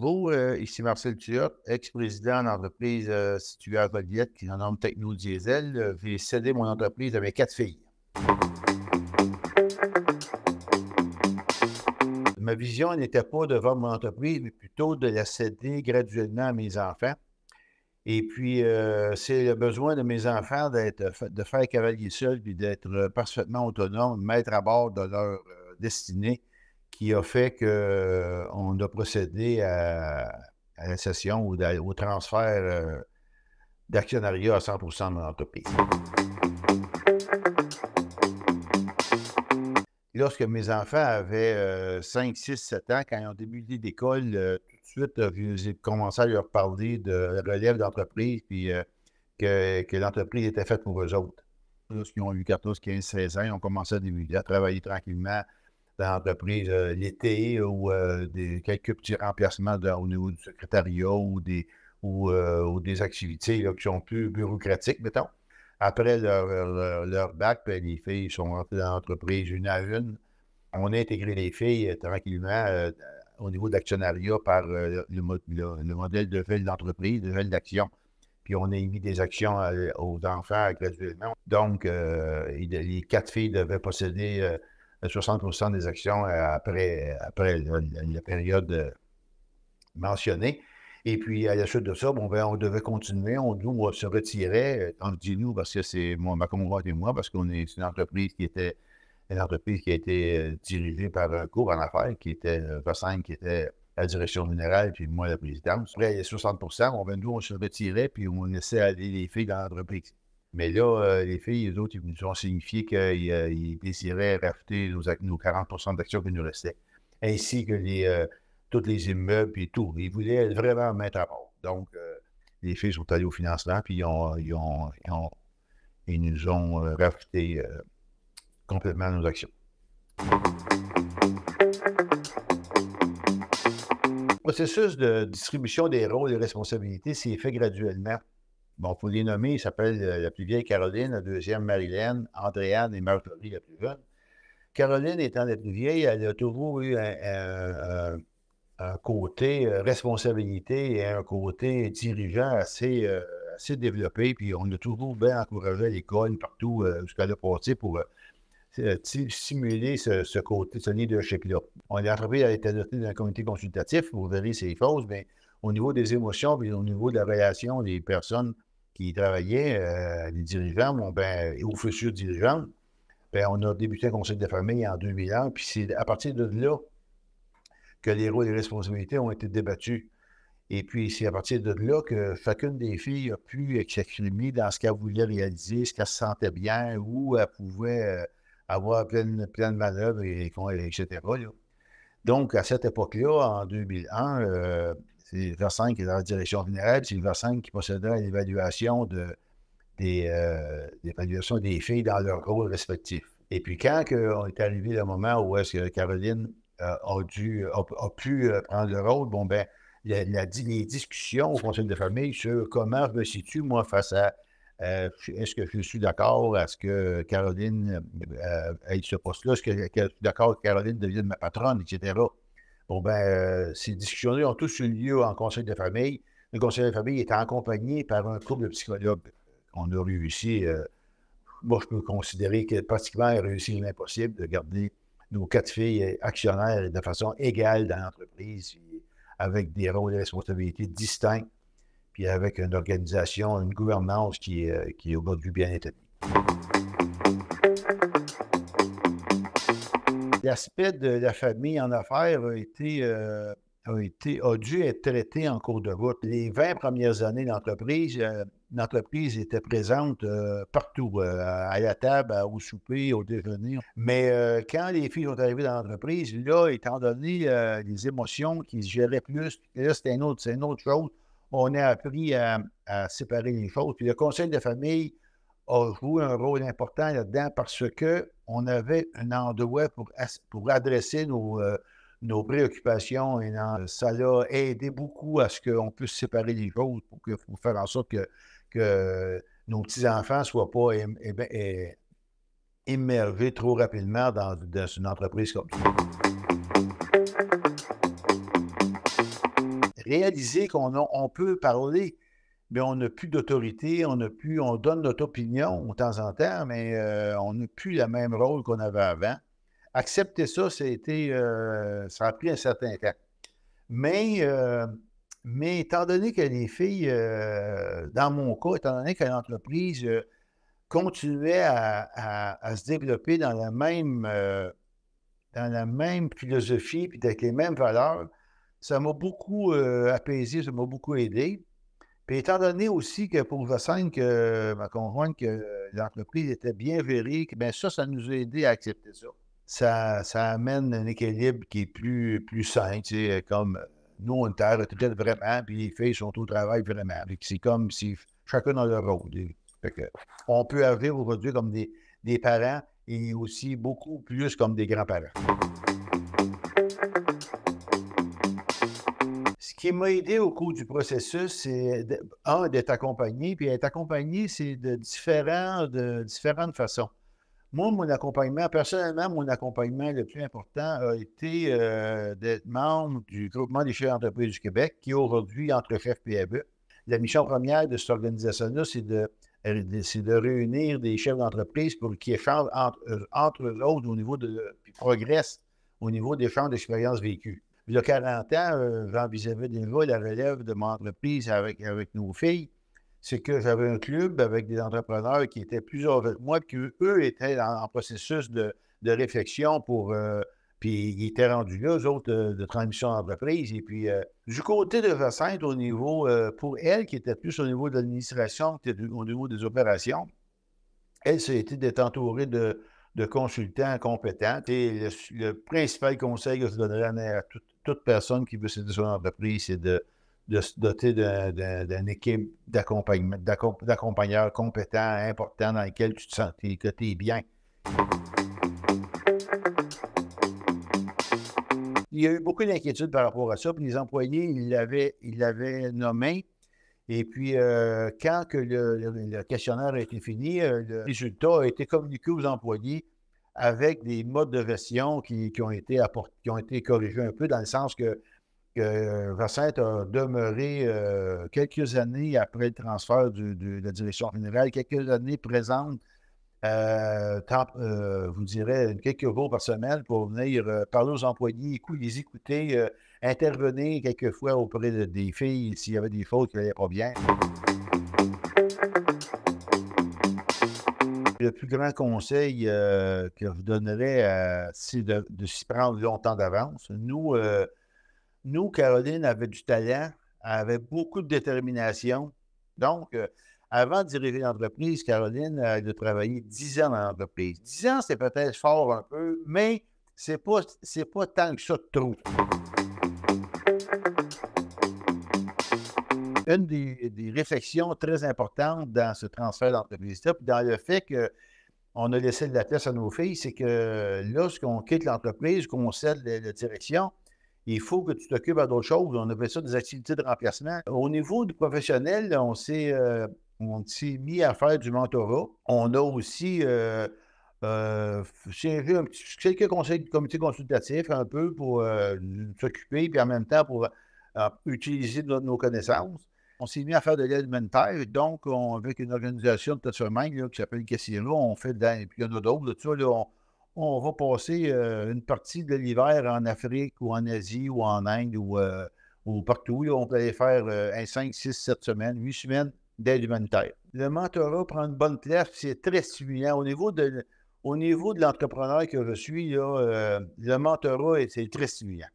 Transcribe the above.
Bonjour, ici Marcel Tuyotte, ex-président d'entreprise située à Joliette qui se nomme Techno Diesel. J'ai cédé mon entreprise à mes 4 filles. Ma vision n'était pas de vendre mon entreprise, mais plutôt de la céder graduellement à mes enfants. Et puis, c'est le besoin de mes enfants de faire cavalier seul puis d'être parfaitement autonome, maître à bord de leur destinée, qui a fait qu'on a procédé à la cession ou au transfert d'actionnariat à 100 de mon entreprise. Lorsque mes enfants avaient 5, 6, 7 ans, quand ils ont débuté l'école, tout de suite, j'ai commencé à leur parler de relève d'entreprise, puis que l'entreprise était faite pour eux autres. Lorsqu'ils ont eu 14, 15, 16 ans, ils ont commencé à travailler tranquillement dans l'entreprise l'été ou quelques petits remplacements au niveau du secrétariat ou des activités là, qui sont plus bureaucratiques, mettons. Après leur bac, ben, les filles sont rentrées dans l'entreprise une à une. On a intégré les filles tranquillement au niveau d'actionnariat par le modèle de veille d'entreprise, de veille d'action. Puis on a émis des actions aux enfants graduellement. Donc, les 4 filles devaient posséder 60 des actions après la période mentionnée. Et puis, à la suite de ça, on devait continuer. On se retirait, quand je dis nous, parce que c'est ma conjointe et moi, parce c'est une entreprise qui a été dirigée par un cours en affaires, qui était Vassin, qui était la direction générale, puis moi, la présidence. Après, les 60 nous, on se retirait, puis on laissait aller les filles dans l'entreprise. Mais là, les filles, les autres, ils nous ont signifié qu'ils désiraient racheter nos 40 d'actions qui nous restaient, ainsi que tous les immeubles et tout. Ils voulaient vraiment mettre à bord. Donc, les filles sont allées au financement, puis ils nous ont racheté complètement nos actions. Le processus de distribution des rôles et responsabilités s'est fait graduellement. Bon, il faut les nommer. Il s'appelle la plus vieille Caroline, la deuxième Marilène, Andréane et Marjorie, la plus jeune. Caroline étant la plus vieille, elle a toujours eu un côté responsabilité et un côté dirigeant assez développé. Puis on a toujours bien encouragé à l'école, partout jusqu'à la passé pour stimuler ce côté, ce leadership-là. L'entreprise a été dotée d'un comité consultatif pour vérifier ces choses, mais au niveau des émotions et au niveau de la relation des personnes qui y travaillaient, les dirigeants, et aux futurs dirigeants, on a débuté un conseil de famille en 2001, puis c'est à partir de là que les rôles et les responsabilités ont été débattus. Et puis, c'est à partir de là que chacune des filles a pu s'exprimer dans ce qu'elle voulait réaliser, ce qu'elle se sentait bien, où elle pouvait avoir plein de manœuvres, etc. Là. Donc, à cette époque-là, en 2001, c'est Vassin qui est dans la direction générale, c'est Vassin qui possédait l'évaluation des filles dans leurs rôles respectifs. Et puis, quand est arrivé le moment où est-ce que Caroline a pu prendre le rôle, les discussions au conseil de famille sur comment je me situe, moi, face à est-ce que je suis d'accord à ce que Caroline ait ce poste-là, est-ce que je suis d'accord que Caroline devienne ma patronne, etc. Ces discussions-là ont tous eu lieu en conseil de famille. Le conseil de famille est accompagné par un couple de psychologues. On a réussi, moi, je peux considérer que pratiquement a réussi l'impossible de garder nos 4 filles actionnaires de façon égale dans l'entreprise, avec des rôles et responsabilités distincts, puis avec une organisation, une gouvernance qui est aujourd'hui bien établie. L'aspect de la famille en affaires a dû être traité en cours de route. Les 20 premières années d'entreprise, l'entreprise était présente partout, à la table, au souper, au déjeuner. Mais quand les filles sont arrivées dans l'entreprise, là, étant donné les émotions qui se géraient plus, là, c'est une autre chose. On a appris à séparer les choses. Puis le conseil de famille a joué un rôle important là-dedans parce qu'on avait un endroit pour adresser nos préoccupations et ça l'a aidé beaucoup à ce qu'on puisse séparer les choses pour faire en sorte que nos petits-enfants ne soient pas immergés trop rapidement dans une entreprise comme ça. réaliser on peut parler, mais on n'a plus d'autorité, on donne notre opinion de temps en temps, mais on n'a plus le même rôle qu'on avait avant. Accepter ça, ça a pris un certain temps. Mais étant donné que les filles, dans mon cas, étant donné que l'entreprise continuait à se développer dans la même philosophie, puis avec les mêmes valeurs, ça m'a beaucoup apaisé, ça m'a beaucoup aidé. Puis étant donné aussi que pour Vassin, que ma conjointe, que l'entreprise était bien vérée, bien ça nous a aidé à accepter ça. Ça amène un équilibre qui est plus sain, tu sais, comme nous, on était à la retraite vraiment, puis les filles sont au travail vraiment. C'est comme si chacun dans leur rôle. Fait que, on peut agir aujourd'hui comme des parents et aussi beaucoup plus comme des grands-parents. Ce qui m'a aidé au cours du processus, c'est, d'être accompagné, puis être accompagné, c'est de différentes façons. Moi, personnellement, mon accompagnement le plus important a été d'être membre du Groupement des chefs d'entreprise du Québec, qui est aujourd'hui entre FFPAB. La mission première de cette organisation-là, c'est de réunir des chefs d'entreprise pour qu'ils échangent entre eux autres puis progressent au niveau des d'échange d'expériences vécues. Il y a 40 ans, j'envisageais déjà la relève de mon entreprise avec nos filles. C'est que j'avais un club avec des entrepreneurs qui étaient plus avec moi, puis eux étaient en processus de réflexion puis ils étaient rendus là, eux autres, de transmission d'entreprise. Et puis, du côté de Jacinthe, au niveau, pour elle, qui était plus au niveau de l'administration, qui était au niveau des opérations, elle, ça a été d'être entourée de consultants compétents. Et le principal conseil que je donnerais à toute personne qui veut s'aider son entreprise, c'est de se doter d'une équipe d'accompagneurs compétents, importants, dans lesquels tu te sens que tu es bien. Il y a eu beaucoup d'inquiétudes par rapport à ça, puis les employés, ils l'avaient nommé. Et puis, quand que le questionnaire a été fini, le résultat a été communiqué aux employés avec des modes de gestion qui ont été corrigés un peu, dans le sens que Jacinthe a demeuré quelques années après le transfert de la direction générale, quelques années présente, vous direz, quelques jours par semaine pour venir parler aux employés, les écouter, intervenir quelquefois auprès des filles s'il y avait des fautes qui n'allaient pas bien. Le plus grand conseil que je vous donnerais, c'est de s'y prendre longtemps d'avance. Nous, Caroline avait du talent, elle avait beaucoup de détermination. Donc, avant de diriger l'entreprise, Caroline a travaillé 10 ans dans l'entreprise. 10 ans, c'est peut-être fort un peu, mais c'est pas tant que ça de trop. Une des réflexions très importantes dans ce transfert d'entreprise-là, puis dans le fait qu'on a laissé de la place à nos filles, c'est que lorsqu'on quitte l'entreprise, qu'on cède la direction, il faut que tu t'occupes à d'autres choses. On appelle ça des activités de remplacement. Au niveau du professionnel, on s'est mis à faire du mentorat. On a aussi quelques conseils du comité consultatif un peu pour s'occuper, puis en même temps pour utiliser nos connaissances. On s'est mis à faire de l'aide humanitaire. Donc, avec une organisation de Tatsumain qui s'appelle Cassira, on fait puis il y en a d'autres. Là, tu vois, là, on va passer une partie de l'hiver en Afrique ou en Asie ou en Inde ou partout. Là, on peut aller faire 5, 6, 7 semaines, 8 semaines d'aide humanitaire. Le mentorat prend une bonne place, c'est très stimulant. Au niveau de l'entrepreneur que je suis, là, le mentorat, c'est très stimulant.